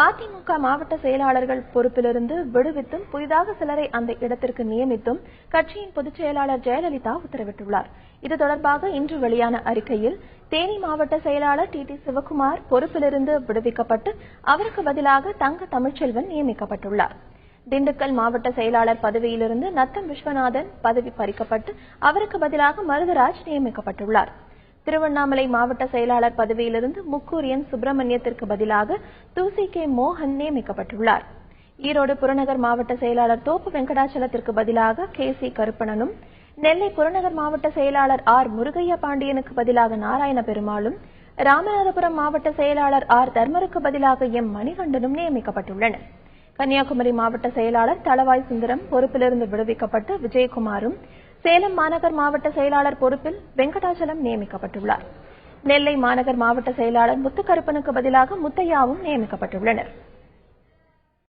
அதிமுக மாவட்ட செயலாளர்கள் பொறுப்பிலிருந்து விடுவித்தும் புதிதாக சிலரை அந்த இடத்திற்கு நியமித்தும் கட்சியின் பொதுச் செயலாளர் ஜெயலலிதா உத்தரவிட்டுள்ளார். இது தொடர்பாக இன்று வெளியான அறிக்கையில் தேனி மாவட்ட செயலாளர் டி சிவக்குமார் பொறுப்பிலிருந்து விடுவிக்கப்பட்டு அவருக்கு பதிலாக தங்க தமிழ்ச்செல்வன் நியமிக்கப்பட்டுள்ளார். திண்டுக்கல் மாவட்ட செயலாளர் பதவியிலிருந்து நத்தம் விஸ்வநாதன் பதவி பறிக்கப்பட்டு அவருக்கு பதிலாக மருதராஜ் நியமிக்கப்பட்டுள்ளார். திருவண்ணாமலை மாவட்ட செயலாளர் பதவியிலிருந்து முக்கூர் என் சுப்பிரமணியத்திற்கு பதிலாக தூசி கே மோகன் நியமிக்கப்பட்டுள்ளார். ஈரோடு புறநகர் மாவட்ட செயலாளர் தோப்பு வெங்கடாச்சலத்திற்கு பதிலாக சி கருப்பணனும், நெல்லை புறநகர் மாவட்ட செயலாளர் முருகையா பாண்டியனுக்கு பதிலாக நாராயண பெருமாளும், ராமநாதபுரம் மாவட்ட செயலாளர் தர்மருக்கு பதிலாக மணிகண்டனும் நியமிக்கப்பட்டுள்ளனர். கன்னியாகுமரி மாவட்ட செயலாளர் தளவாய் சுந்தரம் பொறுப்பிலிருந்து விடுவிக்கப்பட்டு விஜயகுமாரும், சேலம் மாநகர் மாவட்ட செயலாளர் பொறுப்பில் வெங்கடாச்சலம் நியமிக்கப்பட்டுள்ளார். நெல்லை மாநகர் மாவட்ட செயலாளர் முத்துக்கருப்பனுக்கு பதிலாக முத்தையாவும் நியமிக்கப்பட்டுள்ளனர்.